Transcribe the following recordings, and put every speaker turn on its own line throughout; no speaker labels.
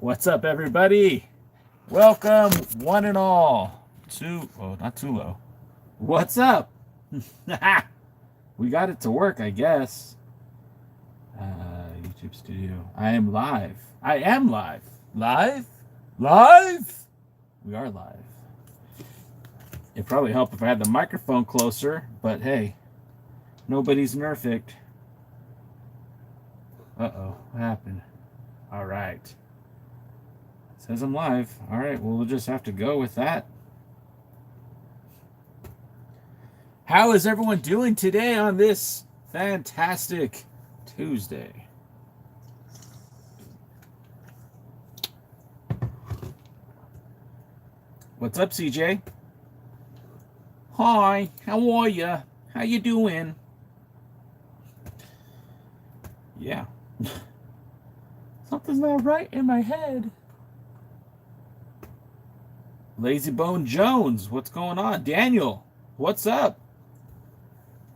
What's up, everybody? Welcome, one and all, to, oh, not too low. What's up? We got it to work, I guess. YouTube Studio. I am live. I am live. Live? Live? We are live. It'd probably help if I had the microphone closer, but hey, nobody's perfect. Uh-oh, what happened? All right. Says I'm live. All right, well, we'll just have to go with that. How is everyone doing today on this fantastic Tuesday? What's up, CJ? Hi, how are you? How you doing? Yeah. Something's not right in my head. Lazy Bone Jones, what's going on? Daniel, what's up?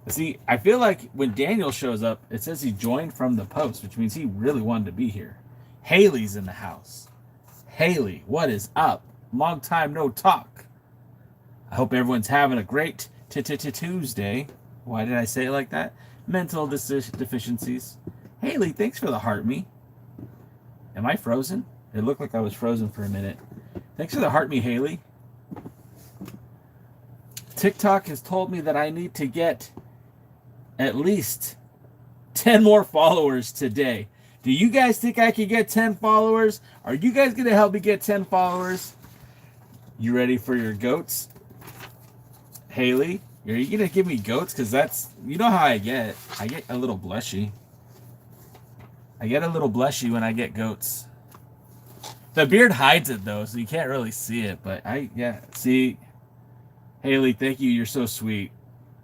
See, I feel like when Daniel shows up, it says he joined from the post, which means he really wanted to be here. Haley's in the house. Haley, what is up? Long time no talk. I hope everyone's having a great Tuesday. Why did I say it like that? Mental deficiencies. Haley, thanks for the heart me. Am I frozen? It looked like I was frozen for a minute. Thanks for the heart me, Haley. TikTok has told me that I need to get at least 10 more followers today. Do you guys think I can get 10 followers? Are you guys going to help me get 10 followers? You ready for your goats? Haley, are you going to give me goats? Because that's, you know how I get. I get a little blushy. I get a little blushy when I get goats. The beard hides it, though, so you can't really see it. But yeah, see, Haley, thank you. You're so sweet.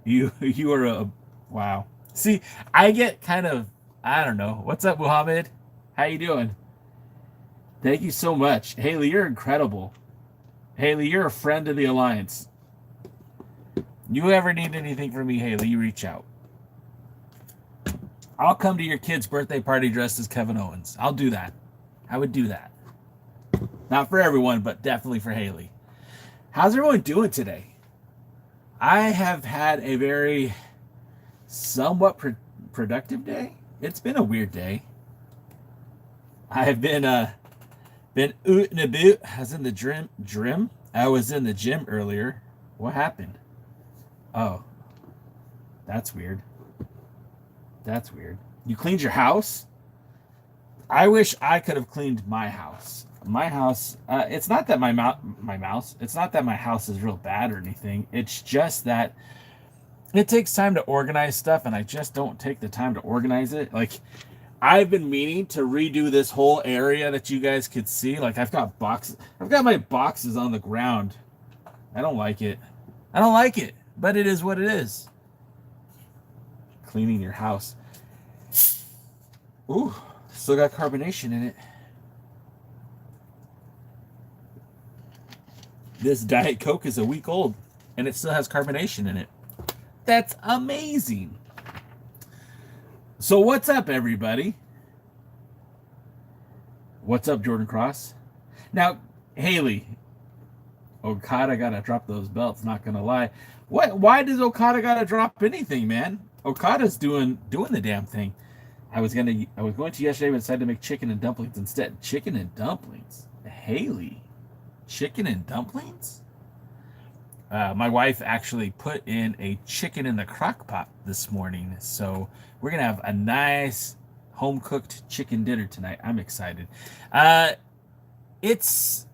You are a, wow. See, I get kind of, I don't know. What's up, Muhammad? How you doing? Thank you so much. Haley, you're incredible. Haley, you're a friend of the Alliance. You ever need anything from me, Haley, you reach out. I'll come to your kid's birthday party dressed as Kevin Owens. I'll do that. I would do that. Not for everyone, but definitely for Haley. How's everyone doing today? I have had a very somewhat productive day. It's been a weird day. I've been oot and about. I was in the gym. I was in the gym earlier. What happened? Oh, that's weird. That's weird. You cleaned your house? I wish I could have cleaned my house. My house, it's not that it's not that my house is real bad or anything. It's just that it takes time to organize stuff, and I just don't take the time to organize it. Like, I've been meaning to redo this whole area that you guys could see. Like, I've got my boxes on the ground. I don't like it. I don't like it, but it is what it is. Cleaning your house. Ooh, still got carbonation in it. This Diet Coke is a week old, and it still has carbonation in it. That's amazing. So what's up, everybody? What's up, Jordan Cross? Now, Haley, Okada gotta drop those belts, not gonna lie. Why does Okada gotta drop anything, man? Okada's doing the damn thing. I was going to yesterday, but decided to make chicken and dumplings instead. Chicken and dumplings? Haley, chicken and dumplings? My wife actually put in a chicken in the crock pot this morning, so we're gonna have a nice home cooked chicken dinner tonight. I'm excited. It's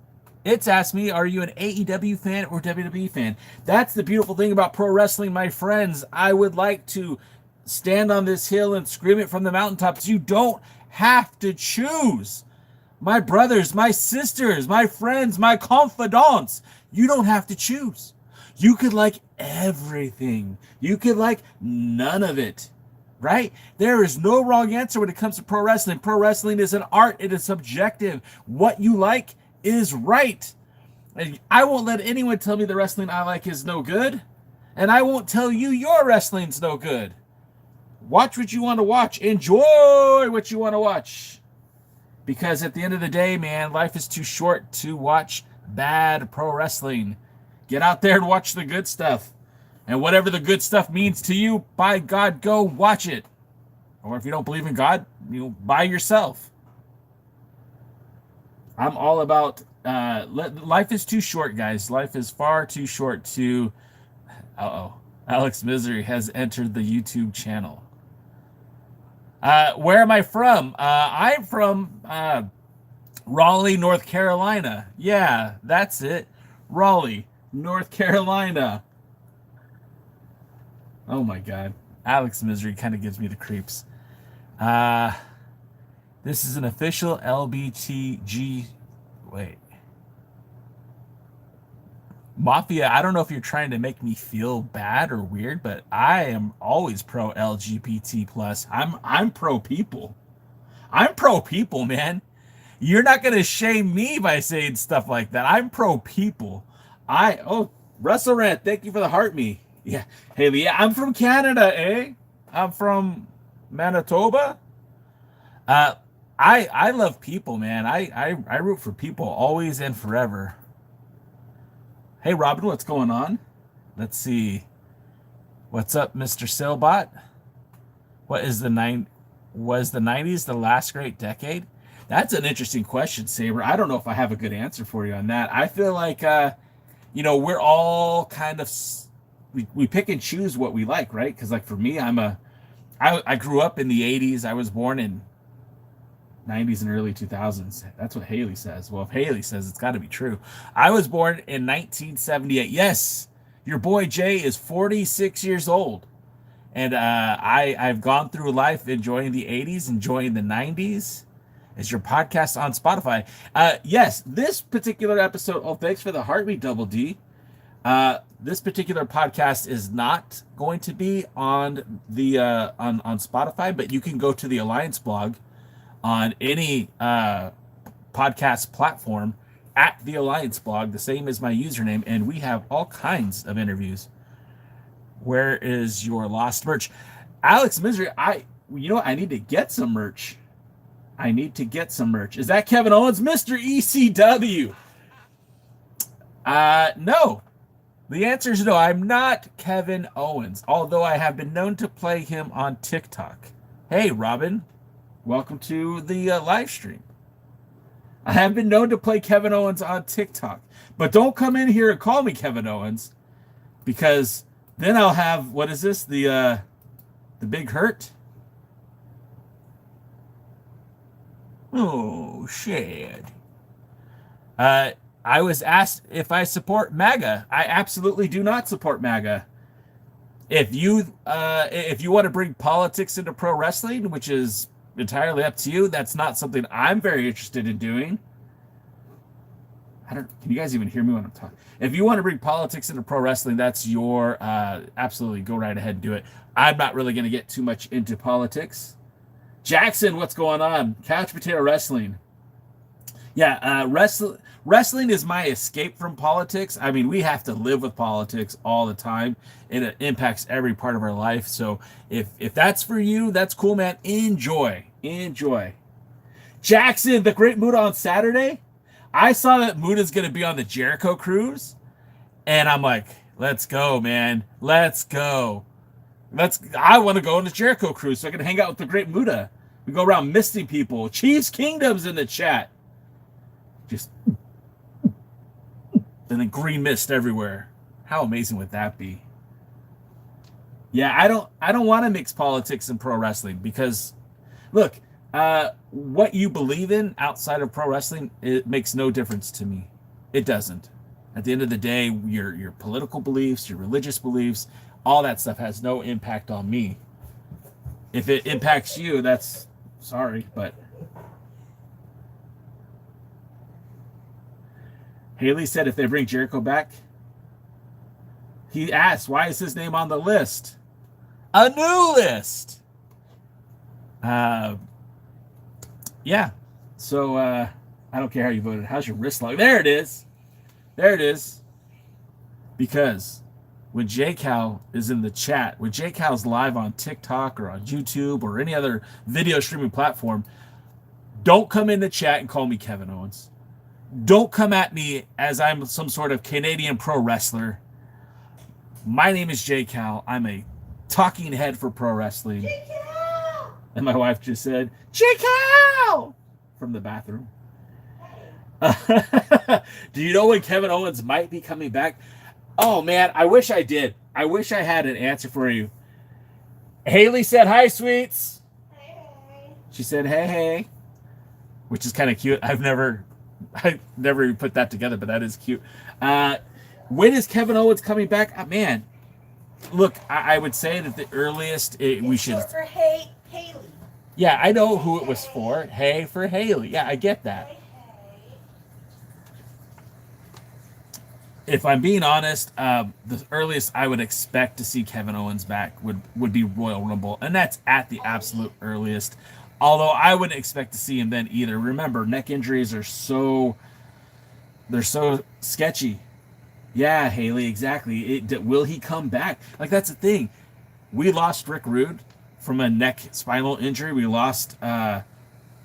asked me, are you an AEW fan or WWE fan? That's the beautiful thing about pro wrestling, my friends. I would like to stand on this hill and scream it from the mountaintops. You don't have to choose. My brothers, my sisters, my friends, my confidants, you don't have to choose. You could like everything. You could like none of it, right? There is no wrong answer when it comes to pro wrestling. Pro wrestling is an art. It is subjective. What you like is right. And I won't let anyone tell me the wrestling I like is no good. And I won't tell you your wrestling's no good. Watch what you want to watch. Enjoy what you want to watch. Because at the end of the day, man, life is too short to watch bad pro wrestling. Get out there and watch the good stuff. And whatever the good stuff means to you, by God, go watch it. Or if you don't believe in God, by yourself. I'm all about life is too short, guys. Life is far too short to... Alex Misery has entered the YouTube channel. Where am I from? I'm from Raleigh, North Carolina. Yeah, that's it. Raleigh, North Carolina. Oh my God. Alex Misery kind of gives me the creeps. This is an official LBTG. Wait. Mafia, I don't know if you're trying to make me feel bad or weird, but I am always pro LGBT plus. I'm pro people. I'm pro people, man. You're not gonna shame me by saying stuff like that. I'm pro people. Russell Rant, thank you for the heart me. Yeah, Haley, yeah, I'm from Canada, eh? I'm from Manitoba. I love people, man. I root for people always and forever. Hey, Robin, what's going on? Let's see. What's up, Mr. Sailbot? Was the 90s the last great decade? That's an interesting question, Saber. I don't know if I have a good answer for you on that. I feel like, we're all kind of, we pick and choose what we like, right? Because like for me, I grew up in the 80s. I was born in 90s and early 2000s. That's what Haley says. Well, if Haley says, it's got to be true. I was born in 1978. Yes, your boy Jay is 46 years old. And I've gone through life enjoying the 80s, enjoying the 90s. Is your podcast on Spotify? Yes, this particular episode, thanks for the heartbeat, Double D. This particular podcast is not going to be on the on Spotify, but you can go to the Alliance blog on any podcast platform at the Alliance blog, the same as my username, and we have all kinds of interviews. Where is your lost merch? Alex Misery, I need to get some merch. I need to get some merch. Is that Kevin Owens? Mr. ECW. No. The answer is no. I'm not Kevin Owens, although I have been known to play him on TikTok. Hey, Robin. Welcome to the live stream. I have been known to play Kevin Owens on TikTok. But don't come in here and call me Kevin Owens, because then I'll have, what is this? The Big Hurt? Oh, shit. I was asked if I support MAGA. I absolutely do not support MAGA. If you want to bring politics into pro wrestling, which is entirely up to you, that's not something I'm very interested in doing. Can you guys even hear me when I'm talking? If you want to bring politics into pro wrestling, that's your, absolutely, go right ahead and do it. I'm not really going to get too much into politics. Jackson, what's going on? Couch Potato Wrestling. Yeah, wrestling is my escape from politics. I mean, we have to live with politics all the time, and it impacts every part of our life. So if that's for you, that's cool, man. Enjoy. Jackson, the Great Muda on Saturday. I saw that Muda's going to be on the Jericho cruise, and I'm like, let's go, man. Let's go. I want to go on the Jericho cruise so I can hang out with the Great Muda. We go around misting people. Chiefs Kingdom's in the chat. Just and then green mist everywhere. How amazing would that be? Yeah, I don't want to mix politics and pro wrestling, because look, what you believe in outside of pro wrestling, it makes no difference to me. It doesn't. At the end of the day, your political beliefs, your religious beliefs, all that stuff has no impact on me. If it impacts you, that's sorry, but Haley said if they bring Jericho back, he asked, why is his name on the list? A new list. Yeah. So I don't care how you voted. How's your wrist lock? There it is. Because when JCal is in the chat, when JCal's live on TikTok or on YouTube or any other video streaming platform, Don't come in the chat and call me Kevin Owens. Don't come at me as I'm some sort of Canadian pro wrestler. My name is Jay Cal. I'm a talking head for pro wrestling. Jay Cal! And my wife just said, Jay Cal! From the bathroom. Do you know when Kevin Owens might be coming back? Oh, man, I wish I did. I wish I had an answer for you. Haley said, hi, sweets. Hey. She said, hey, which is kind of cute. I've never even put that together, but that is cute. When is Kevin Owens coming back? Man, look, I would say that the earliest we should. For Haley. Yeah, I know who it was for. Hey for Haley. Yeah, I get that. If I'm being honest, the earliest I would expect to see Kevin Owens back would be Royal Rumble, and that's at the absolute earliest. Although I wouldn't expect to see him then either. Remember, neck injuries are so sketchy. Yeah, Haley, exactly. Will he come back? Like, that's the thing. We lost Rick Rude from a neck spinal injury. We lost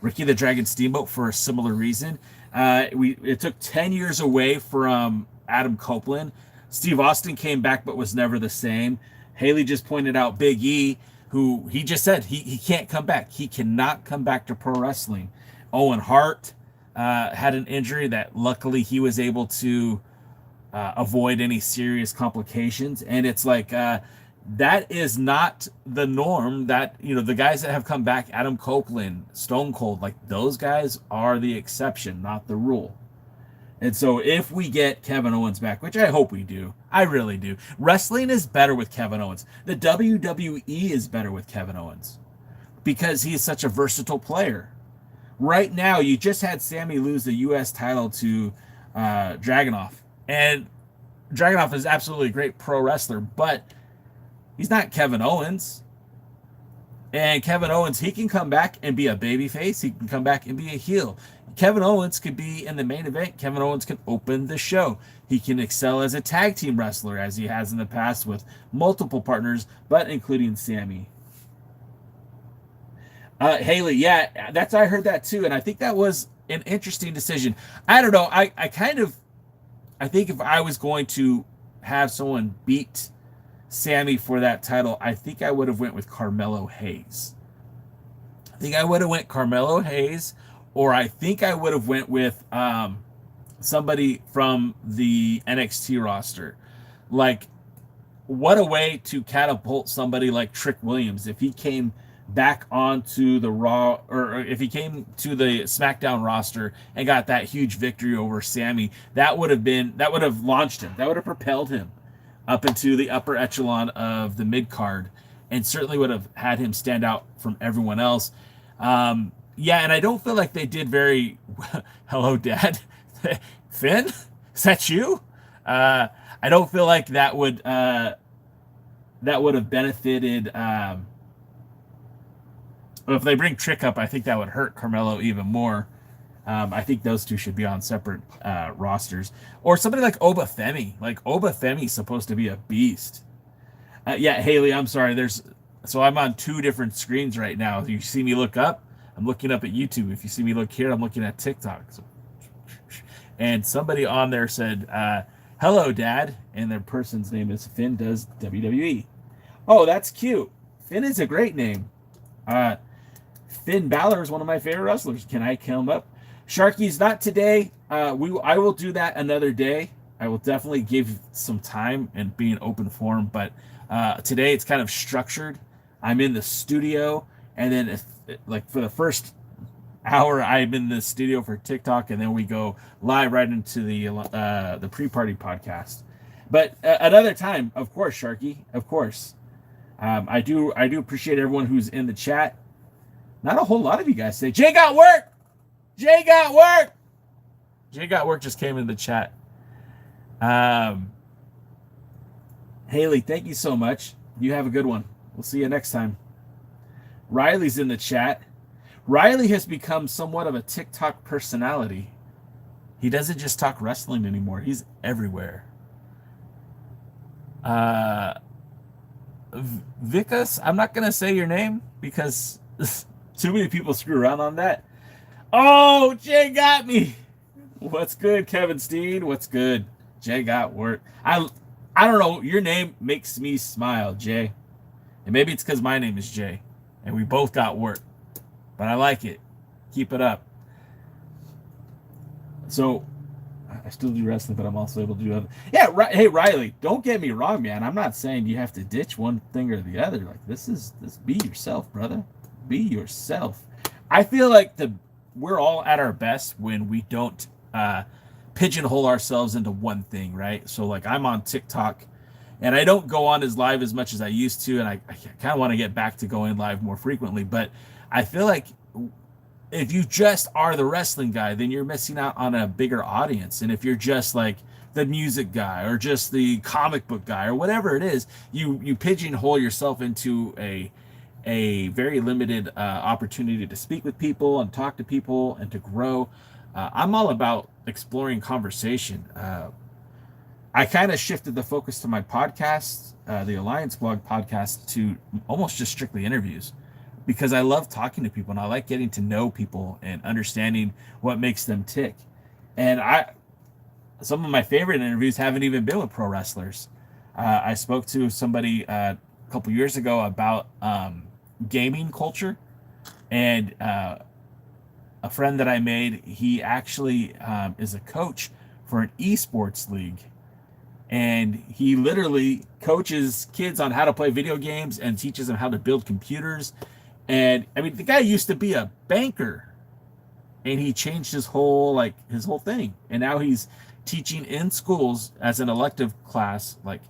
Ricky the Dragon Steamboat for a similar reason. It took 10 years away from Adam Copeland. Steve Austin came back but was never the same. Haley just pointed out Big E, who he just said he can't come back. He cannot come back to pro wrestling. Owen Hart had an injury that luckily he was able to avoid any serious complications. And it's like that is not the norm. That, you know, the guys that have come back, Adam Copeland, Stone Cold, like those guys are the exception, not the rule. And so if we get Kevin Owens back, which I hope we do, I really do. Wrestling is better with Kevin Owens. The WWE is better with Kevin Owens because he's such a versatile player. Right now, you just had Sammy lose the U.S. title to Dragunov. And Dragunov is absolutely a great pro wrestler, but he's not Kevin Owens. And Kevin Owens, he can come back and be a babyface. He can come back and be a heel. Kevin Owens could be in the main event. Kevin Owens can open the show. He can excel as a tag team wrestler, as he has in the past with multiple partners, but including Sammy. Haley, yeah, I heard that too, and I think that was an interesting decision. I don't know. I think if I was going to have someone beat Sammy for that title, I think I would have went with Carmelo Hayes. I think I would have went Carmelo Hayes, or I think I would have went with somebody from the NXT roster. Like, what a way to catapult somebody like Trick Williams if he came back onto the Raw, or if he came to the SmackDown roster and got that huge victory over Sammy. That would have launched him. That would have propelled him up into the upper echelon of the mid card, and certainly would have had him stand out from everyone else. Yeah, and I don't feel like they did very. Hello, Dad. Finn, is that you? I don't feel like that would have benefited. If they bring Trick up, I think that would hurt Carmelo even more. I think those two should be on separate rosters. Or somebody like Oba Femi. Like, Oba Femi's supposed to be a beast. Yeah, Haley, I'm sorry. So I'm on two different screens right now. If you see me look up, I'm looking up at YouTube. If you see me look here, I'm looking at TikTok. And somebody on there said, hello, Dad. And their person's name is Finn Does WWE. Oh, that's cute. Finn is a great name. Finn Balor is one of my favorite wrestlers. Can I come up? Sharky's not today. I will do that another day. I will definitely give some time and be an open forum. But today it's kind of structured. I'm in the studio, and then for the first hour, I'm in the studio for TikTok, and then we go live right into the pre-party podcast. But another time, of course, Sharky, of course. I do appreciate everyone who's in the chat. Not a whole lot of you guys say, Jay got work! Jay got work! Jay got work just came in the chat. Haley, thank you so much. You have a good one. We'll see you next time. Riley's in the chat. Riley has become somewhat of a TikTok personality. He doesn't just talk wrestling anymore. He's everywhere. Vikas, I'm not going to say your name because too many people screw around on that. Oh, Jay got me. What's good, Kevin Steen? What's good? Jay got work. I don't know. Your name makes me smile, Jay. And maybe it's because my name is Jay, and we both got work. But I like it. Keep it up. So I still do wrestling, but I'm also able to do other. Yeah, hey Riley, don't get me wrong, man. I'm not saying you have to ditch one thing or the other. Like this. Be yourself, brother. Be yourself. I feel like we're all at our best when we don't pigeonhole ourselves into one thing, right? So like I'm on TikTok, and I don't go on as live as much as I used to, and I kind of want to get back to going live more frequently. But I feel like if you just are the wrestling guy, then you're missing out on a bigger audience. And if you're just like the music guy or just the comic book guy or whatever it is, you pigeonhole yourself into a very limited opportunity to speak with people and talk to people and to grow. I'm all about exploring conversation. I kind of shifted the focus to my podcast, the TheAllianceBlog podcast, to almost just strictly interviews, because I love talking to people and I like getting to know people and understanding what makes them tick. And some of my favorite interviews haven't even been with pro wrestlers. I spoke to somebody a couple years ago about gaming culture, and a friend that I made, he actually is a coach for an esports league. And he literally coaches kids on how to play video games and teaches them how to build computers. And I mean, the guy used to be a banker, and he changed his whole thing. And now he's teaching in schools as an elective class, like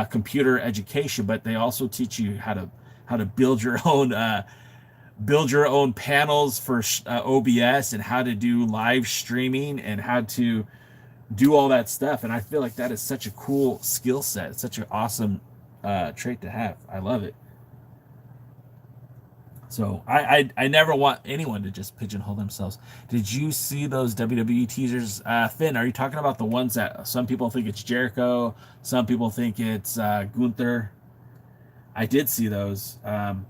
computer education. But they also teach you how to build your own panels for OBS, and how to do live streaming, and how to do all that stuff. And I feel like that is such a cool skill set. It's such an awesome trait to have. I love it. So I never want anyone to just pigeonhole themselves. Did you see those WWE teasers? Finn, are you talking about the ones that some people think it's Jericho, some people think it's Gunther? I did see those. I'm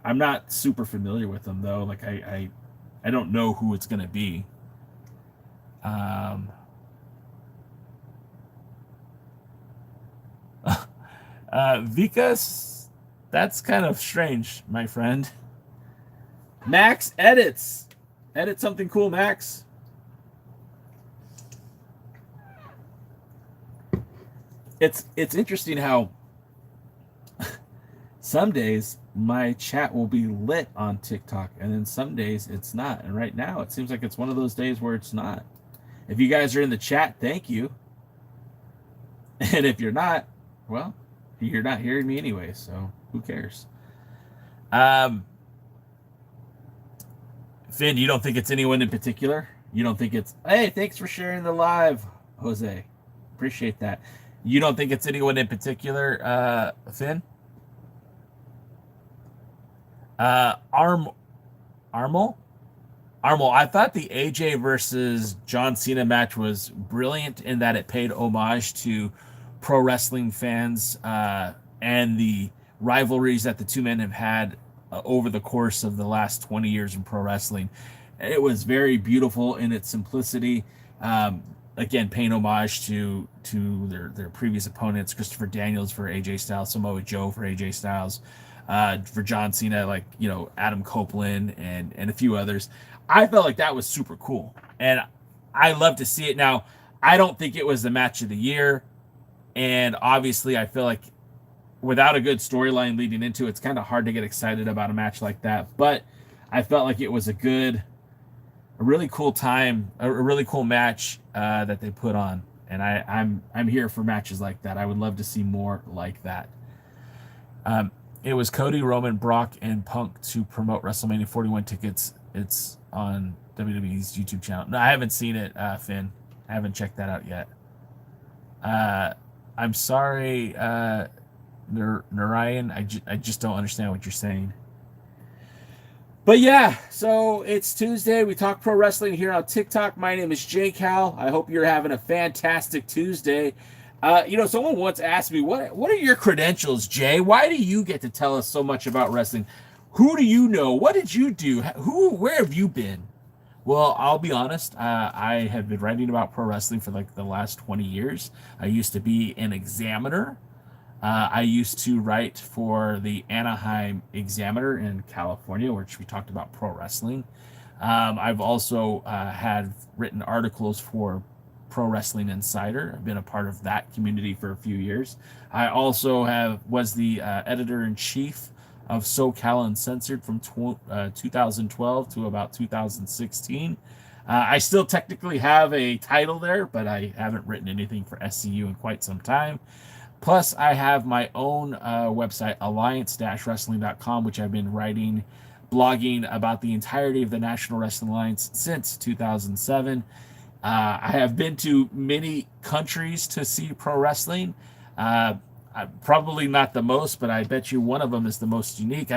not super familiar with them though. Like I don't know who it's gonna be. Vikas, that's kind of strange, my friend. Max edits. Edit something cool, Max. It's interesting how some days my chat will be lit on TikTok, and then some days it's not. And right now it seems like it's one of those days where it's not. If you guys are in the chat, thank you. And if you're not, well, you're not hearing me anyway, so who cares? Finn, you don't think it's anyone in particular? You don't think it's, hey, thanks for sharing the live, Jose. Appreciate that. You don't think it's anyone in particular, Finn? Armel? I thought the AJ versus John Cena match was brilliant in that it paid homage to pro wrestling fans and the rivalries that the two men have had over the course of the last 20 years in pro wrestling. It was very beautiful in its simplicity. Again, paying homage to their previous opponents, Christopher Daniels for AJ Styles, Samoa Joe for AJ Styles, for John Cena, like, you know, Adam Copeland and a few others. I felt like that was super cool, and I love to see it. Now, I don't think it was the match of the year, and obviously I feel like without a good storyline leading into it, it's kind of hard to get excited about a match like that. But I felt like it was a really cool time, a really cool match that they put on, and I'm here for matches like that. I would love to see more like that. It was Cody, Roman, Brock, and Punk to promote WrestleMania 41 tickets. It's on WWE's YouTube channel. No, I haven't seen it, Finn. I haven't checked that out yet. I'm sorry, Narayan. I just don't understand what you're saying. But yeah, so it's Tuesday. We talk pro wrestling here on TikTok. My name is Jake Hal. I hope you're having a fantastic Tuesday. Someone once asked me, what are your credentials, Jay? Why do you get to tell us so much about wrestling? Who do you know? What did you do? Where have you been? Well, I'll be honest. I have been writing about pro wrestling for like the last 20 years. I used to be an examiner. I used to write for the Anaheim Examiner in California, which we talked about pro wrestling. I've also had written articles for Pro Wrestling Insider. I've been a part of that community for a few years. I also was the editor in chief of SoCal Uncensored from 2012 to about 2016. I still technically have a title there, but I haven't written anything for SCU in quite some time. Plus, I have my own website, alliance-wrestling.com, which I've been blogging about the entirety of the National Wrestling Alliance since 2007. I have been to many countries to see pro wrestling. Probably not the most, but I bet you one of them is the most unique.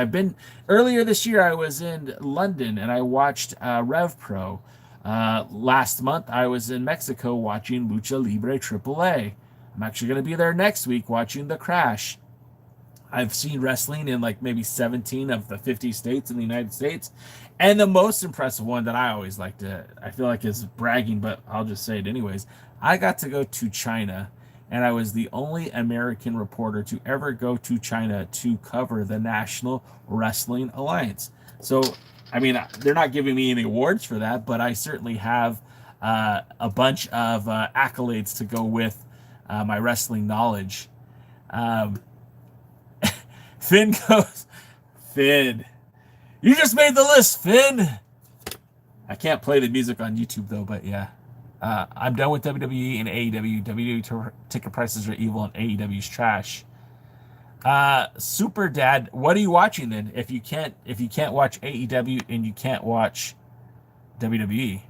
Earlier this year, I was in London and I watched Rev Pro. Last month, I was in Mexico watching Lucha Libre AAA. I'm actually going to be there next week watching The Crash. I've seen wrestling in like maybe 17 of the 50 states in the United States. And the most impressive one that I always like I feel like is bragging, but I'll just say it anyways. I got to go to China, and I was the only American reporter to ever go to China to cover the National Wrestling Alliance. So, I mean, they're not giving me any awards for that, but I certainly have a bunch of accolades to go with my wrestling knowledge. Finn goes, Finn, you just made the list, Finn. I can't play the music on YouTube though, but yeah. I'm done with WWE and AEW. WWE ticket prices are evil and AEW's trash. Super Dad, what are you watching then? If you can't watch AEW and you can't watch WWE,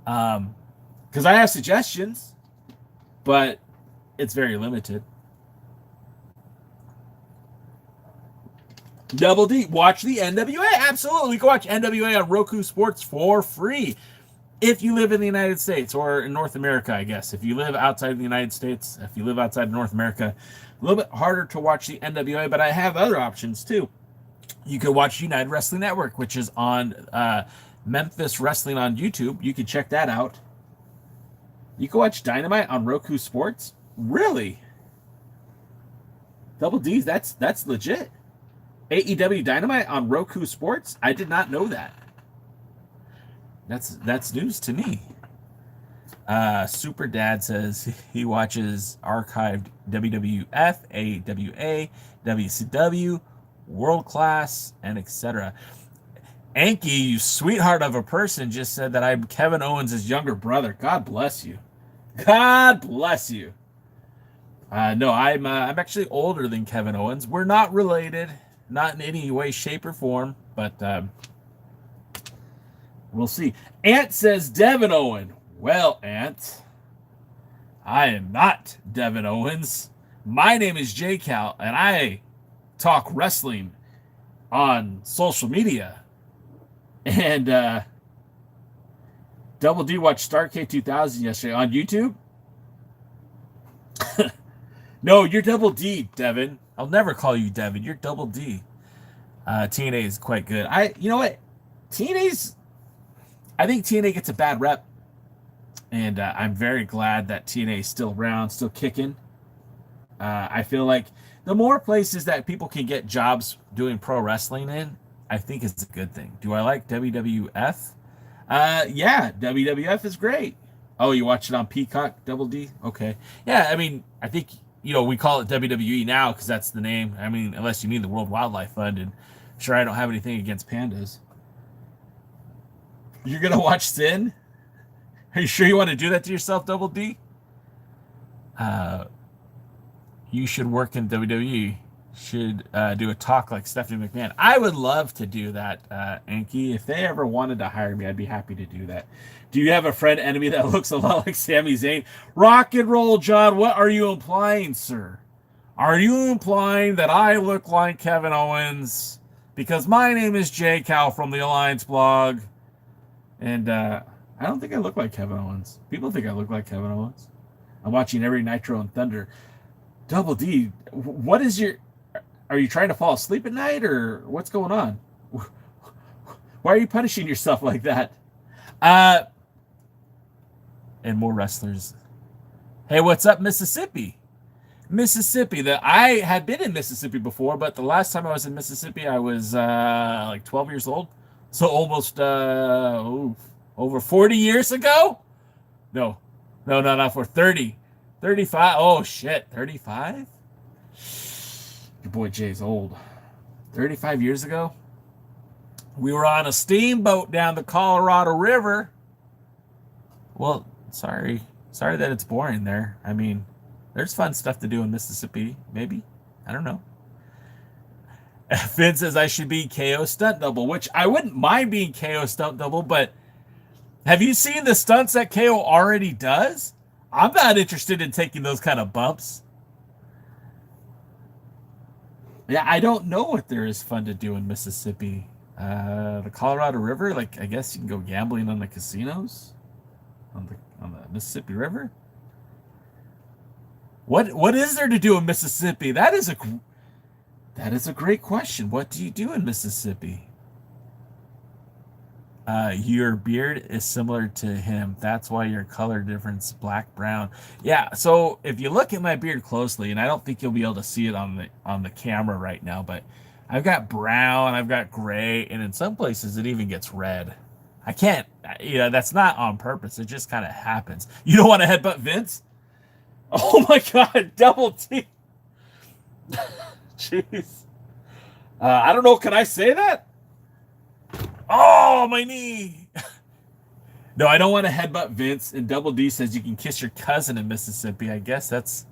because I have suggestions, but it's very limited. Double D, watch the NWA. Absolutely, go watch NWA on Roku Sports for free. If you live in the United States or in North America, I guess. If you live outside the United States, if you live outside of North America, a little bit harder to watch the NWA, but I have other options too. You could watch United Wrestling Network, which is on Memphis Wrestling on YouTube. You can check that out. You can watch Dynamite on Roku Sports. Really? Double D's, that's legit. AEW Dynamite on Roku Sports? I did not know that. That's news to me. Super Dad says he watches archived WWF, AWA, WCW, World Class, and etc. Anki, you sweetheart of a person, just said that I'm Kevin Owens' younger brother. God bless you. God bless you. No, I'm actually older than Kevin Owens. We're not related. Not in any way, shape, or form, but we'll see. Ant says Devin Owen. Well, Ant, I am not Devin Owens. My name is J Cal, and I talk wrestling on social media. And Double D watched Starrcade 2000 yesterday on YouTube. No, you're Double D, Devin. I'll never call you Devin. You're Double D. TNA is quite good. You know what? I think TNA gets a bad rep. And I'm very glad that TNA is still around, still kicking. I feel like the more places that people can get jobs doing pro wrestling in, I think it's a good thing. Do I like WWF? Yeah, WWF is great. Oh, you watch it on Peacock, Double D? Okay. Yeah, I mean, I think, we call it WWE now because that's the name. I mean, unless you mean the World Wildlife Fund, and sure, I don't have anything against pandas. You're going to watch Sin? Are you sure you want to do that to yourself, Double D? You should work in WWE. Should do a talk like Stephanie McMahon. I would love to do that, Anki. If they ever wanted to hire me, I'd be happy to do that. Do you have a friend enemy that looks a lot like Sami Zayn? Rock and roll, John. What are you implying, sir? Are you implying that I look like Kevin Owens? Because my name is J Cal from TheAllianceBlog. And I don't think I look like Kevin Owens. People think I look like Kevin Owens. I'm watching every Nitro and Thunder. Double D, are you trying to fall asleep at night, or what's going on? Why are you punishing yourself like that? And more wrestlers. Hey, what's up, Mississippi? Mississippi. I had been in Mississippi before, but the last time I was in Mississippi, I was like 12 years old. So almost over 40 years ago? No, not for 30. 35. Oh, shit. 35? Your boy Jay's old. 35 years ago? We were on a steamboat down the Colorado River. Well, sorry that it's boring there. I mean, there's fun stuff to do in Mississippi, maybe. I don't know. Finn says I should be KO stunt double, which I wouldn't mind being KO stunt double, but have you seen the stunts that KO already does? I'm not interested in taking those kind of bumps. Yeah, I don't know what there is fun to do in Mississippi. The Colorado River, like I guess you can go gambling on the casinos on the Mississippi River. What is there to do in Mississippi? That is a great question. What do you do in Mississippi? Your beard is similar to him. That's why your color difference, black, brown. Yeah, so if you look at my beard closely, and I don't think you'll be able to see it on the camera right now, but I've got brown, I've got gray, and in some places it even gets red. I can't, that's not on purpose. It just kind of happens. You don't want to headbutt Vince? Oh my God, double T. Jeez. I don't know. Can I say that? Oh, my knee. No, I don't want to headbutt Vince. And Double D says you can kiss your cousin in Mississippi. I guess that's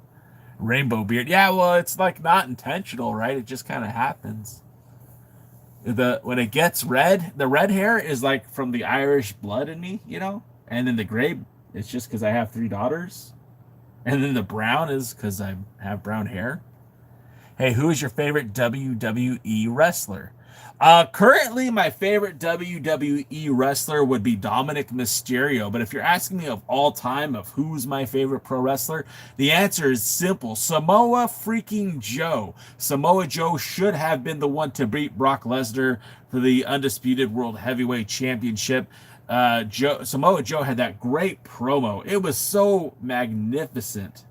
rainbow beard. Yeah, well, it's like not intentional, right? It just kind of happens. When it gets red, the red hair is like from the Irish blood in me, And then the gray, it's just because I have 3 daughters. And then the brown is because I have brown hair. Hey, who is your favorite WWE wrestler? Currently, my favorite WWE wrestler would be Dominic Mysterio. But if you're asking me of all time of who's my favorite pro wrestler, the answer is simple. Samoa freaking Joe. Samoa Joe should have been the one to beat Brock Lesnar for the Undisputed World Heavyweight Championship. Samoa Joe had that great promo. It was so magnificent.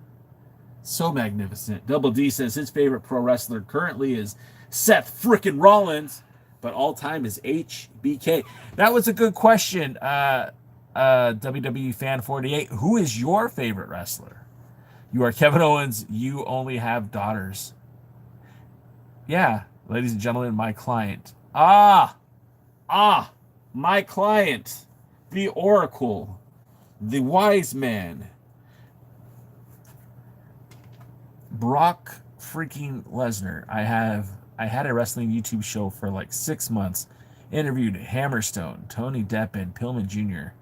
So magnificent. Double D says his favorite pro wrestler currently is Seth frickin' Rollins, but all time is HBK. That was a good question. WWE Fan 48. Who is your favorite wrestler? You are Kevin Owens. You only have daughters. Yeah, ladies and gentlemen, my client. My client. The Oracle. The Wise Man. Brock freaking Lesnar. I had a wrestling YouTube show for like 6 months. Interviewed Hammerstone, Tony Deppen, Pillman Jr.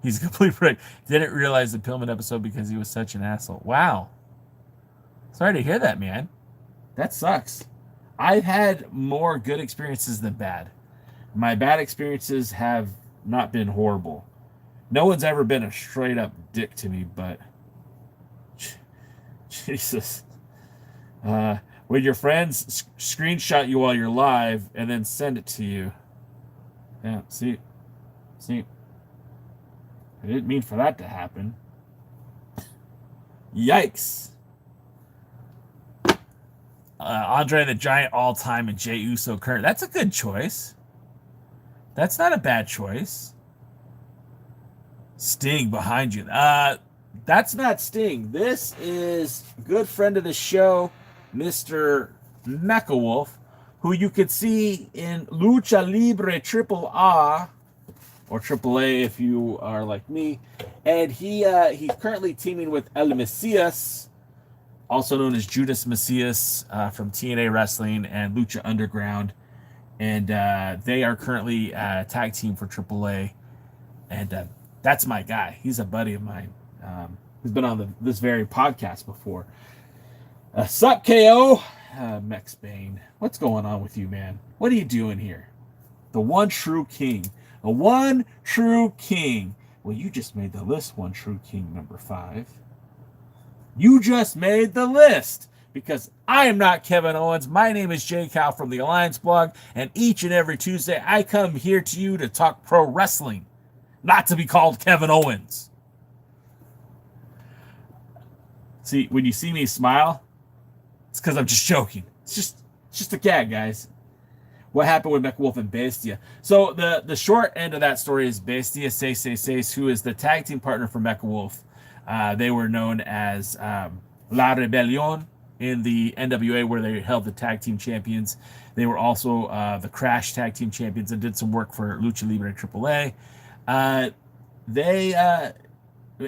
He's a complete prick. Didn't realize the Pillman episode because he was such an asshole. Wow. Sorry to hear that, man. That sucks. I've had more good experiences than bad. My bad experiences have not been horrible. No one's ever been a straight up dick to me, but Jesus. When your friends screenshot you while you're live and then send it to you. Yeah, see, I didn't mean for that to happen. Yikes. Andre the Giant all time and Jey Uso current. That's a good choice. That's not a bad choice. Sting behind you. That's not Sting. This is a good friend of the show, Mr. Mechawolf, who you could see in Lucha Libre AAA, or AAA if you are like me. And he's currently teaming with El Mesias, also known as Judas Mesias from TNA Wrestling and Lucha Underground. And they are currently a tag team for AAA. And that's my guy. He's a buddy of mine. He's been on this very podcast before. Sup, KO? Mex Bane. What's going on with you, man? What are you doing here? The one true king. The one true king. Well, you just made the list, one true king number 5. You just made the list. because I am not Kevin Owens. My name is Jay Cal from the Alliance Blog, and each and every Tuesday I come here to you to talk pro wrestling, not to be called Kevin Owens. See, when you see me smile, it's because I'm just joking. It's just a gag, guys. What happened with McWolf and Bestia? So the short end of that story is Bestia 666, who is the tag team partner for McWolf. They were known as La Rebellion in the NWA, where they held the tag team champions. They were also the Crash tag team champions and did some work for Lucha Libre and AAA. They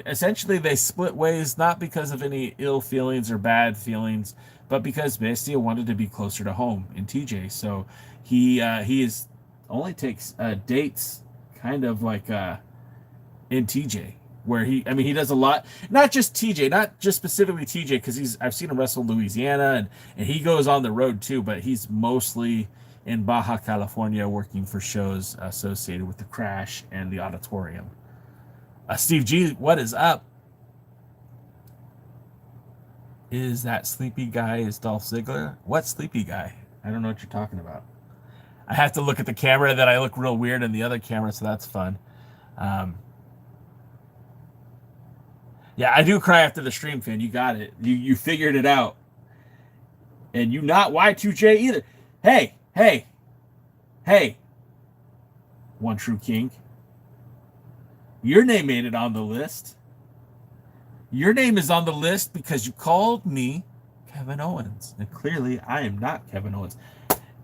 essentially they split ways, not because of any ill feelings or bad feelings, but because Bestia wanted to be closer to home in TJ. So he is only takes dates kind of like in TJ, where he does a lot, not just TJ, not just specifically TJ, because I've seen him wrestle in Louisiana, and he goes on the road too, but he's mostly in Baja California working for shows associated with the Crash and the Auditorium. Steve G, what is up? Is that sleepy guy is Dolph Ziggler? What sleepy guy? I don't know what you're talking about. I have to look at the camera, that I look real weird in the other camera, so that's fun. Yeah, I do cry after the stream, Finn. You got it. You figured it out. And you not Y2J either. Hey. One True King. Your name made it on the list. Your name is on the list because you called me Kevin Owens. And clearly, I am not Kevin Owens.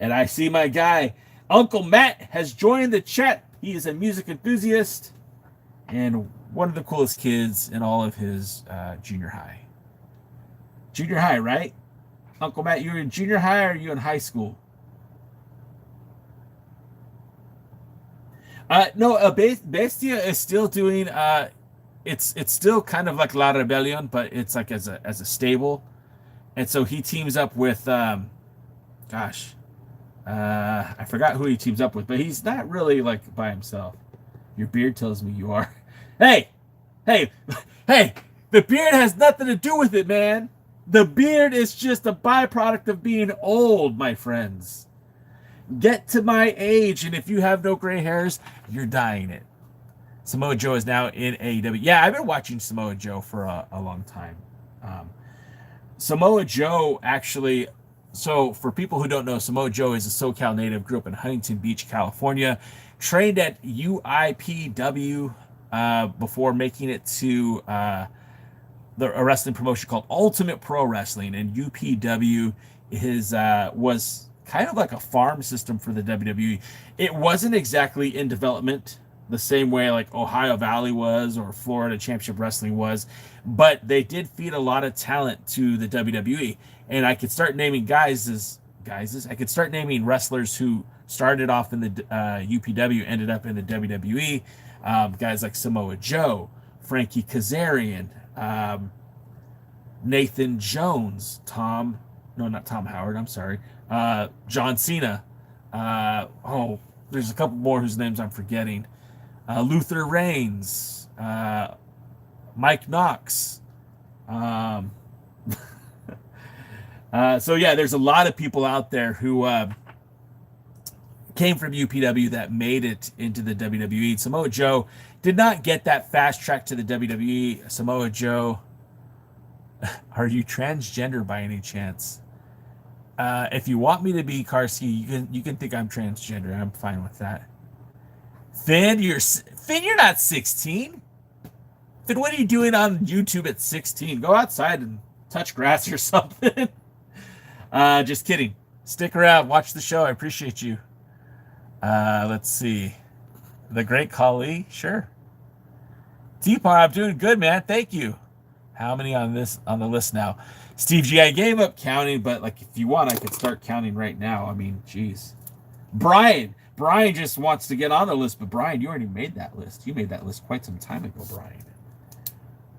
And I see my guy, Uncle Matt, has joined the chat. He is a music enthusiast and one of the coolest kids in all of his junior high. Junior high, right? Uncle Matt, you're in junior high or are you in high school? No, Bestia is still doing. It's still kind of like La Rebellion, but it's like as a stable, and so he teams up with I forgot who he teams up with, but he's not really like by himself. Your beard tells me you are. Hey, the beard has nothing to do with it, man. The beard is just a byproduct of being old, my friends. Get to my age, and if you have no gray hairs, you're dying it. Samoa Joe is now in AEW. Yeah, I've been watching Samoa Joe for a long time. Samoa Joe actually, so for people who don't know, Samoa Joe is a SoCal native, grew up in Huntington Beach, California, trained at UIPW before making it to a wrestling promotion called Ultimate Pro Wrestling, and UPW was kind of like a farm system for the WWE. It wasn't exactly in development the same way like Ohio Valley was or Florida Championship Wrestling was, but they did feed a lot of talent to the WWE. And I could start naming I could start naming wrestlers who started off in the UPW, ended up in the WWE. Guys like Samoa Joe, Frankie Kazarian, Nathan Jones, not Tom Howard, I'm sorry. John Cena. There's a couple more whose names I'm forgetting. Luther Reigns. Mike Knox. So yeah, there's a lot of people out there who came from UPW that made it into the WWE. Samoa Joe did not get that fast track to the WWE. Samoa Joe, are you transgender by any chance? If you want me to be Karski, you can think I'm transgender. I'm fine with that. Finn, you're not 16. Finn, what are you doing on YouTube at 16? Go outside and touch grass or something. Just kidding. Stick around, watch the show. I appreciate you. Let's see. The Great Khali, sure. T-Par, I'm doing good, man. Thank you. How many on the list now? Steve G, I gave up counting, but like if you want, I could start counting right now. I mean, geez. Brian just wants to get on the list, but Brian, you already made that list. You made that list quite some time ago, Brian.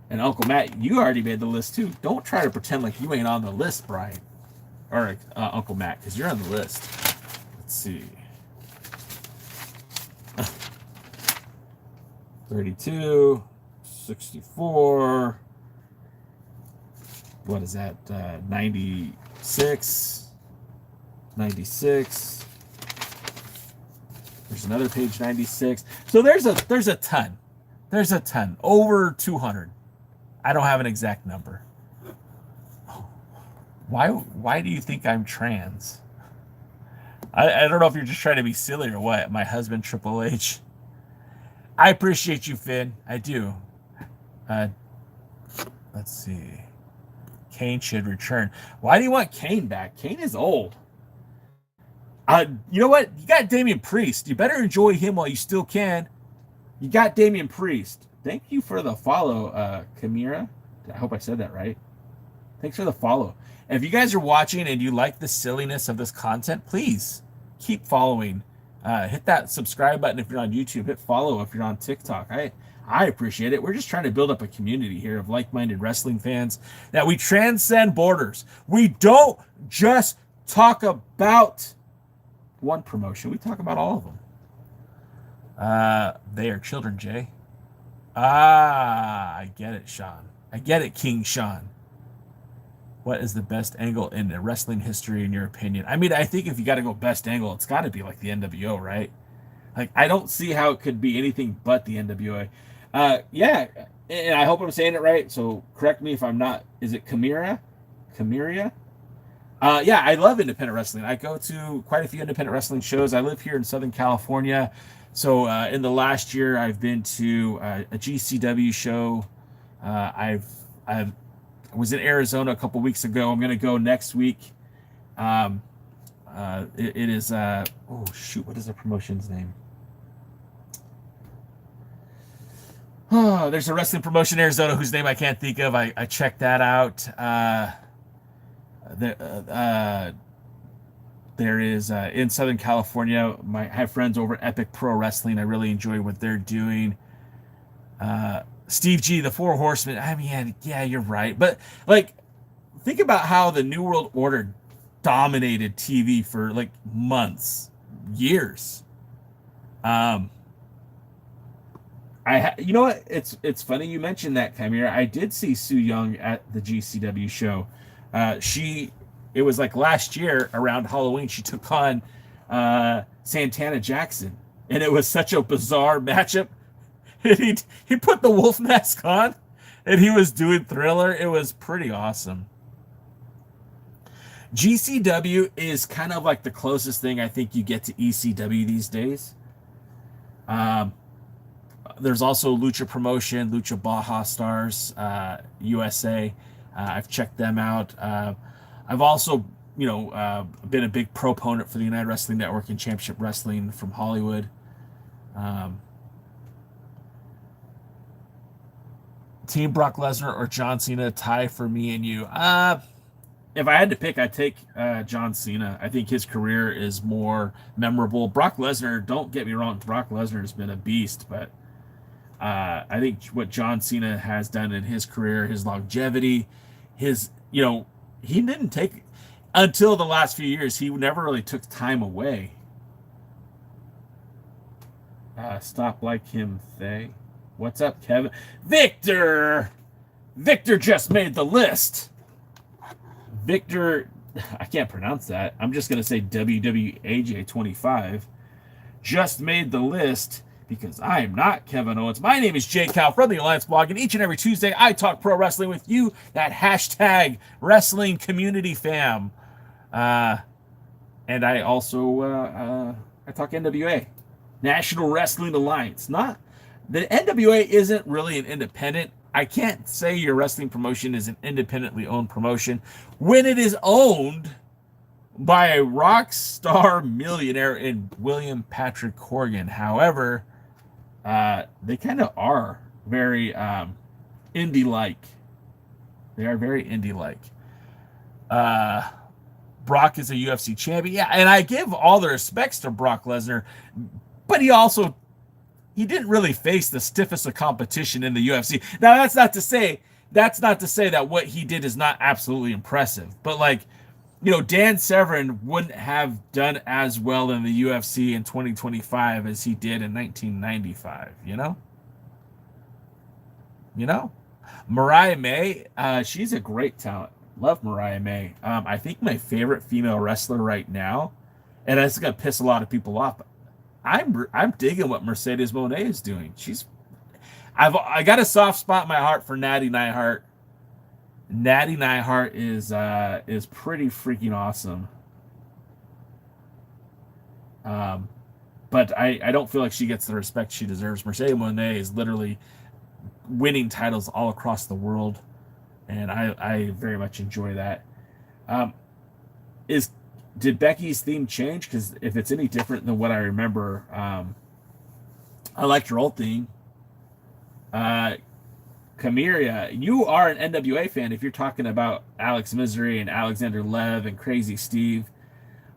And Uncle Matt, you already made the list too. Don't try to pretend like you ain't on the list, Brian. Or Uncle Matt, because you're on the list. Let's see. 32, 64. what is that? 96, 96. There's another page 96. So there's a ton. There's a ton. Over 200. I don't have an exact number. Why do you think I'm trans? I don't know if you're just trying to be silly or what. My husband, Triple H. I appreciate you, Finn. I do. Let's see. Kane should return. Why do you want Kane back? Kane is old. You know what? You got Damian Priest. You better enjoy him while you still can. You got Damian Priest. Thank you for the follow, Kamira. I hope I said that right. Thanks for the follow. And if you guys are watching and you like the silliness of this content, please keep following. Hit that subscribe button if you're on YouTube. Hit follow if you're on TikTok. I appreciate it. We're just trying to build up a community here of like-minded wrestling fans, that we transcend borders. We don't just talk about one promotion. We talk about all of them. They are children, Jay. I get it, Sean. I get it, King Sean. What is the best angle in wrestling history, in your opinion? I mean, I think if you got to go best angle, it's got to be like the NWO, right? Like, I don't see how it could be anything but the NWA. Yeah, and I hope I'm saying it right, so correct me if I'm not. Is it Kamira? Kamiria? Yeah, I love independent wrestling. I go to quite a few independent wrestling shows. I live here in Southern California. So in the last year, I've been to a GCW show. I was in Arizona a couple weeks ago. I'm going to go next week. It is, oh, shoot, what is the promotion's name? Oh, there's a wrestling promotion in Arizona whose name I can't think of. I checked that out. There is in Southern California. I have friends over at Epic Pro Wrestling. I really enjoy what they're doing. Steve G, the Four Horsemen. I mean, yeah, you're right. But like, think about how the New World Order dominated TV for like months, years. You know what? It's funny you mentioned that, Chimera. I did see Sue Young at the GCW show. It was like last year around Halloween. She took on Santana Jackson, and it was such a bizarre matchup. And he put the wolf mask on, and he was doing Thriller. It was pretty awesome. GCW is kind of like the closest thing I think you get to ECW these days. There's also Lucha Promotion, Lucha Baja Stars, USA. I've checked them out. I've also, been a big proponent for the United Wrestling Network and Championship Wrestling from Hollywood. Team Brock Lesnar or John Cena, tie for me and you. If I had to pick, I'd take John Cena. I think his career is more memorable. Brock Lesnar, don't get me wrong, Brock Lesnar has been a beast, but I think what John Cena has done in his career, his longevity, he didn't take, until the last few years, he never really took time away. Stop like him, Thay. What's up, Kevin? Victor just made the list. Victor, I can't pronounce that. I'm just going to say WWAJ25 just made the list because I am not Kevin Owens. My name is Jay Cal from the Alliance Blog, and each and every Tuesday I talk pro wrestling with you, that hashtag wrestling community fam. And I also I talk NWA, National Wrestling Alliance. The NWA isn't really an independent. I can't say your wrestling promotion is an independently owned promotion when it is owned by a rock star millionaire in William Patrick Corgan. However, they kind of are very indie-like. They are very indie-like. Brock is a UFC champion. Yeah, and I give all the respects to Brock Lesnar, but he didn't really face the stiffest of competition in the UFC. Now, that's not to say that what he did is not absolutely impressive. But Dan Severn wouldn't have done as well in the UFC in 2025 as he did in 1995, Mariah May, she's a great talent. Love Mariah May. I think my favorite female wrestler right now, and it's gonna piss a lot of people off. I'm digging what Mercedes Moné is doing. I got a soft spot in my heart for Natty Neihart. Natty Neihart is pretty freaking awesome. But I don't feel like she gets the respect she deserves. Mercedes Moné is literally winning titles all across the world, and I very much enjoy that. Did Becky's theme change? Because if it's any different than what I remember, I liked her old theme. Kamiria, you are an NWA fan if you're talking about Alex Misery and Alexander Lev and Crazy Steve.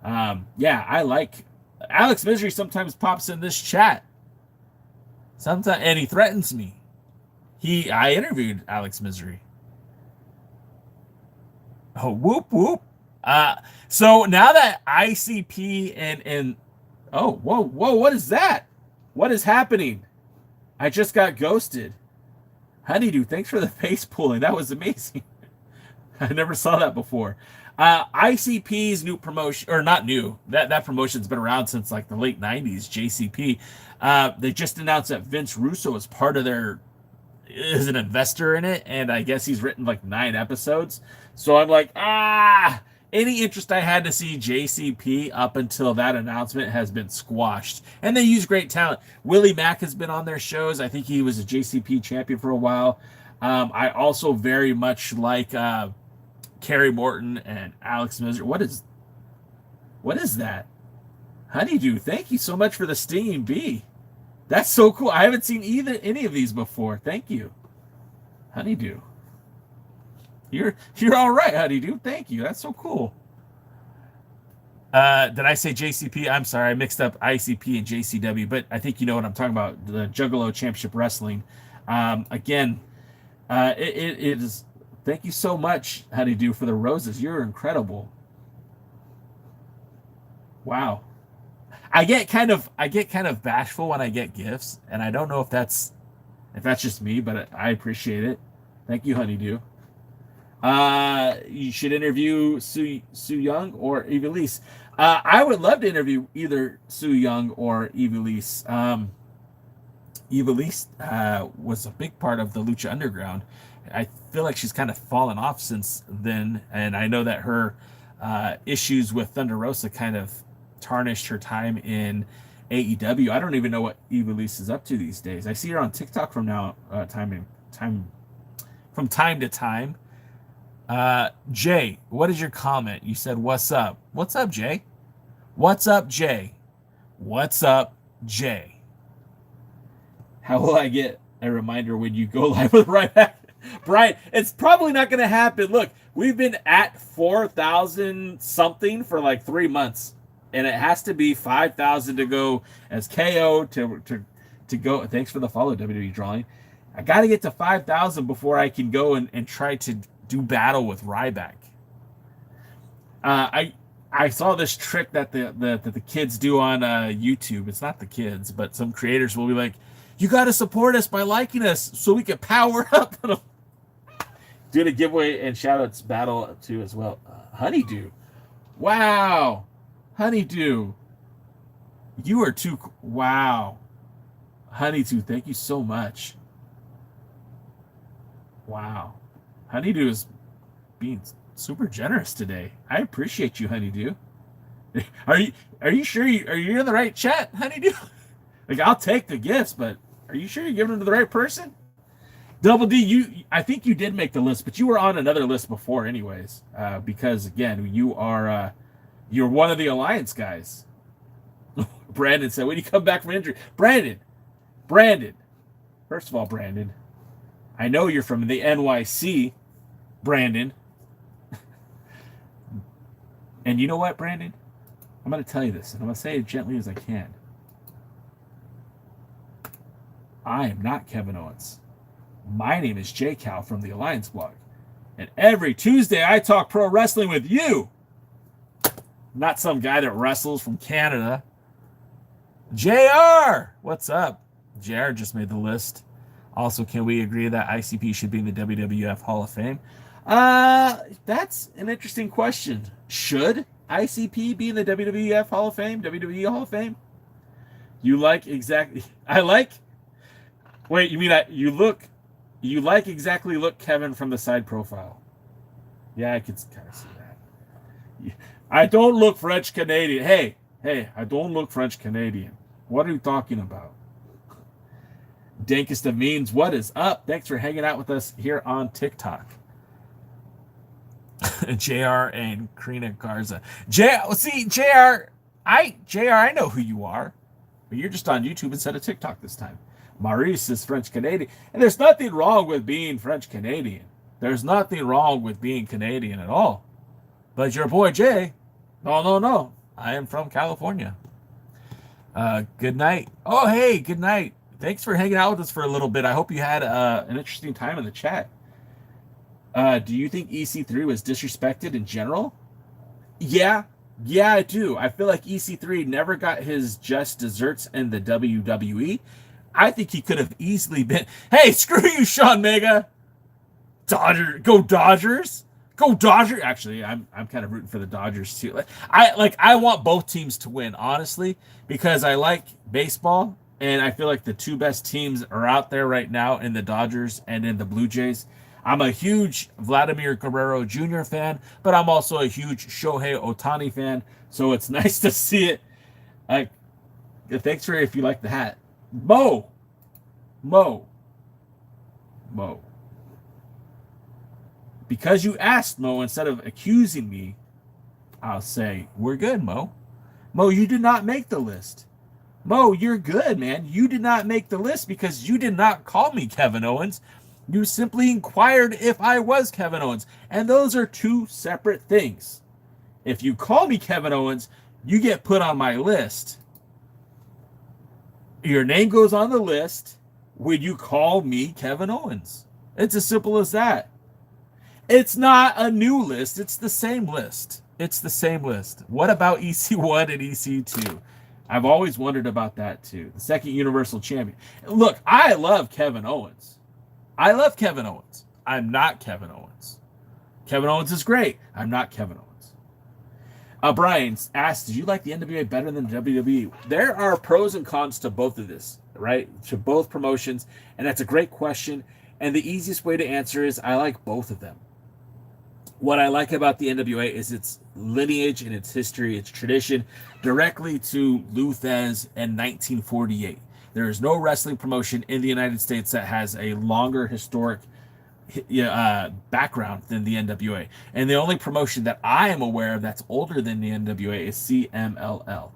Yeah, I like Alex Misery. Sometimes pops in this chat. Sometimes, and he threatens me. I interviewed Alex Misery. Oh, whoop whoop. So now that ICP and oh, whoa, what is that? What is happening? I just got ghosted. Honeydew, thanks for the face pulling. That was amazing. I never saw that before. ICP's new promotion, or not new, that promotion's been around since like the late 90s, JCP. They just announced that Vince Russo is is an investor in it, and I guess he's written like 9 episodes. So I'm like, any interest I had to see JCP up until that announcement has been squashed. And they use great talent. Willie Mack has been on their shows. I think he was a JCP champion for a while. I also very much like Kerry Morton and Alex Misery. What is that? Honeydew, thank you so much for the stinging bee. That's so cool. I haven't seen any of these before. Thank you. Honeydew. You're all right, Honeydew. Thank you. That's so cool. Did I say JCP? I'm sorry. I mixed up ICP and JCW, but I think you know what I'm talking about. The Juggalo Championship Wrestling. Again, it is. Thank you so much, Honeydew, for the roses. You're incredible. Wow. I get kind of bashful when I get gifts, and I don't know if that's just me, but I appreciate it. Thank you, Honeydew. You should interview Su Young or Ivelisse. I would love to interview either Su Young or Ivelisse. Ivelisse was a big part of the Lucha Underground. I feel like she's kind of fallen off since then, and I know that her issues with Thunder Rosa kind of tarnished her time in AEW. I don't even know what Ivelisse is up to these days. I see her on TikTok from time to time. Jay, what is your comment? You said, what's up? What's up, Jay? What's up, Jay? What's up, Jay? How will I get a reminder when you go live with Ryback? Brian, it's probably not going to happen. Look, we've been at 4,000 something for like 3 months, and it has to be 5,000 to go as KO to go. Thanks for the follow, WWE Drawing. I got to get to 5,000 before I can go and try to do battle with Ryback. I saw this trick that the kids do on YouTube. It's not the kids, but some creators will be like, "You got to support us by liking us so we can power up." Doing a giveaway and shout-outs battle too as well. Honeydew. Wow. Honeydew. You are too... Wow. Honeydew, thank you so much. Wow. Honeydew is being super generous today. I appreciate you, Honeydew. Are you sure are you in the right chat, Honeydew? Like, I'll take the gifts, but are you sure you're giving them to the right person? Double D, I think you did make the list, but you were on another list before anyways, because again, you're one of the Alliance guys. Brandon said, when you come back from injury, Brandon, first of all, Brandon, I know you're from the NYC, Brandon. And you know what, Brandon? I'm going to tell you this, and I'm going to say it gently as I can. I am not Kevin Owens. My name is J Cal from the TheAllianceBlog. And every Tuesday I talk pro wrestling with you. Not some guy that wrestles from Canada. JR! What's up? JR just made the list. Also, can we agree that ICP should be in the WWF Hall of Fame? That's an interesting question. Should ICP be in the WWF Hall of Fame? WWE Hall of Fame? You like exactly. I like. Wait, you mean you look? You like exactly look Kevin from the side profile? Yeah, I could kind of see that. I don't look French Canadian. Hey, I don't look French Canadian. What are you talking about? Dankest of Means, what is up? Thanks for hanging out with us here on TikTok. JR and Karina Garza. JR, I know who you are, but you're just on YouTube instead of TikTok this time. Maurice is French Canadian, and there's nothing wrong with being French Canadian. There's nothing wrong with being Canadian at all. But your boy Jay, no. I am from California. Good night. Oh, hey, good night. Thanks for hanging out with us for a little bit. I hope you had an interesting time in the chat. Do you think EC3 was disrespected in general? Yeah, I do. I feel like EC3 never got his just desserts in the WWE. I think he could have easily been. Hey, screw you, Sean Mega. Go Dodgers. Go Dodgers. Actually, I'm kind of rooting for the Dodgers too. I want both teams to win, honestly, because I like baseball, and I feel like the two best teams are out there right now in the Dodgers and in the Blue Jays. I'm a huge Vladimir Guerrero Jr. fan, but I'm also a huge Shohei Ohtani fan, so it's nice to see it. Thanks for if you like the hat. Mo. Because you asked, Mo, instead of accusing me, I'll say, we're good, Mo. Mo, you did not make the list. Mo, you're good, man. You did not make the list because you did not call me Kevin Owens. You simply inquired if I was Kevin Owens. And those are two separate things. If you call me Kevin Owens, you get put on my list. Your name goes on the list when you call me Kevin Owens. It's as simple as that. It's not a new list. It's the same list. What about EC1 and EC2? I've always wondered about that too. The second Universal Champion. Look, I love Kevin Owens. I'm not Kevin Owens. Kevin Owens is great. I'm not Kevin Owens. Brian asked, did you like the NWA better than the WWE? There are pros and cons to both of this, right? To both promotions. And that's a great question. And the easiest way to answer is I like both of them. What I like about the NWA is its lineage and its history, its tradition, directly to Lou Thesz in 1948. There is no wrestling promotion in the United States that has a longer historic background than the NWA. And the only promotion that I am aware of that's older than the NWA is CMLL.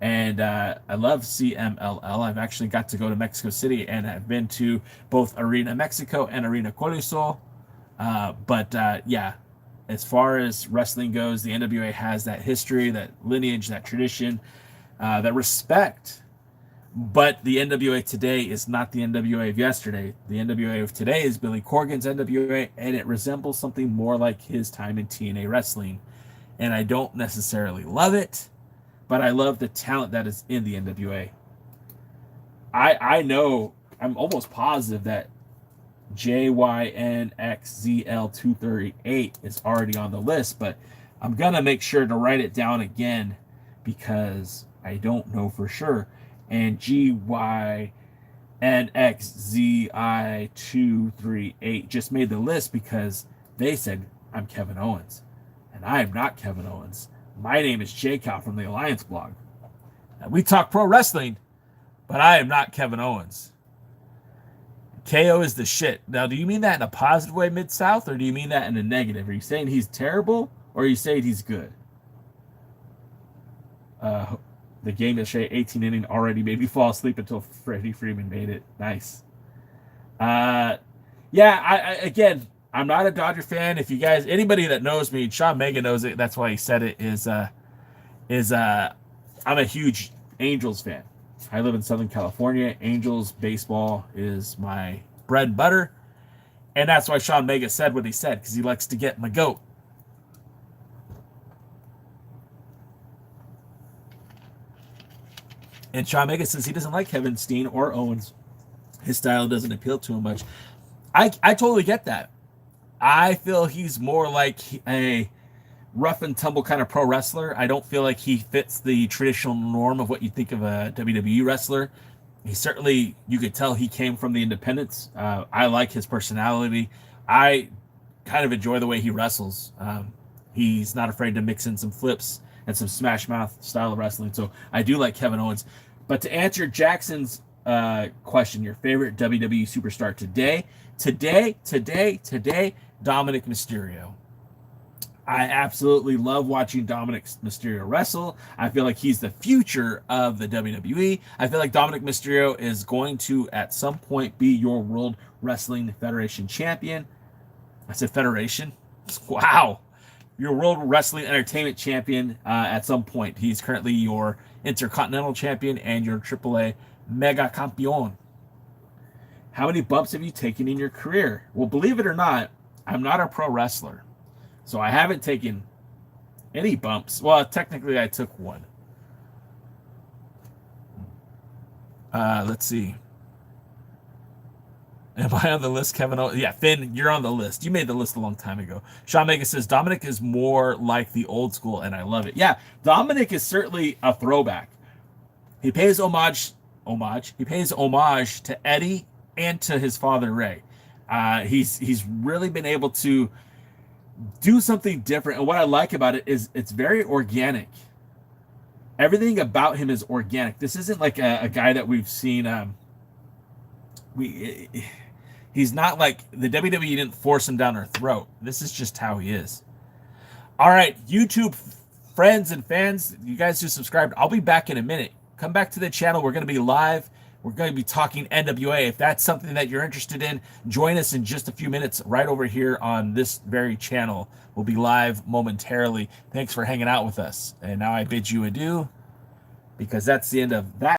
And I love CMLL. I've actually got to go to Mexico City and have been to both Arena Mexico and Arena Coliseo. But as far as wrestling goes, the NWA has that history, that lineage, that tradition, that respect. But the NWA today is not the NWA of yesterday. The NWA of today is Billy Corgan's NWA, and it resembles something more like his time in TNA wrestling. And I don't necessarily love it, but I love the talent that is in the NWA. I know, I'm almost positive that JYNXZL238 is already on the list, but I'm going to make sure to write it down again because I don't know for sure. And GYNXZI238 just made the list because they said I'm Kevin Owens. And I am not Kevin Owens. My name is J Cal from the Alliance blog. Now, we talk pro wrestling, but I am not Kevin Owens. KO is the shit. Now, do you mean that in a positive way, Mid-South, or do you mean that in a negative? Are you saying he's terrible, or are you saying he's good? The game yesterday, 18 inning, already made me fall asleep until Freddie Freeman made it. Nice. Again, I'm not a Dodger fan. If you guys, anybody that knows me, Sean Mega knows it. That's why he said it. I'm a huge Angels fan. I live in Southern California. Angels baseball is my bread and butter. And that's why Sean Mega said what he said, because he likes to get my goat. And Sean Mega says he doesn't like Kevin Steen or Owens. His style doesn't appeal to him much. I totally get that. I feel he's more like a rough and tumble kind of pro wrestler. I don't feel like he fits the traditional norm of what you think of a WWE wrestler. He certainly, you could tell he came from the independents. I like his personality. I kind of enjoy the way he wrestles. He's not afraid to mix in some flips and some smash mouth style of wrestling. So I do like Kevin Owens. But to answer Jackson's question, your favorite WWE superstar today, Dominic Mysterio. I absolutely love watching Dominic Mysterio wrestle. I feel like he's the future of the WWE. I feel like Dominic Mysterio is going to, at some point, be your World Wrestling Federation champion. I said Federation. Wow. Your World Wrestling Entertainment champion at some point. He's currently your Intercontinental champion and your AAA Mega Campeon. How many bumps have you taken in your career? Well, believe it or not, I'm not a pro wrestler. So I haven't taken any bumps. Well, technically I took one. Let's see. Am I on the list, Kevin? Yeah, Finn, you're on the list. You made the list a long time ago. Sean Mega says Dominic is more like the old school, and I love it. Yeah, Dominic is certainly a throwback. He pays homage. He pays homage to Eddie and to his father Ray. He's really been able to do something different, and what I like about it is it's very organic. Everything about him is organic. This isn't like a guy that we've seen. He's not like the WWE didn't force him down our throat. This is just how he is. All right, YouTube friends and fans, you guys who subscribed, I'll be back in a minute. Come back to the channel. We're going to be live. We're going to be talking NWA. If that's something that you're interested in, join us in just a few minutes right over here on this very channel. We'll be live momentarily. Thanks for hanging out with us. And now I bid you adieu, because that's the end of that.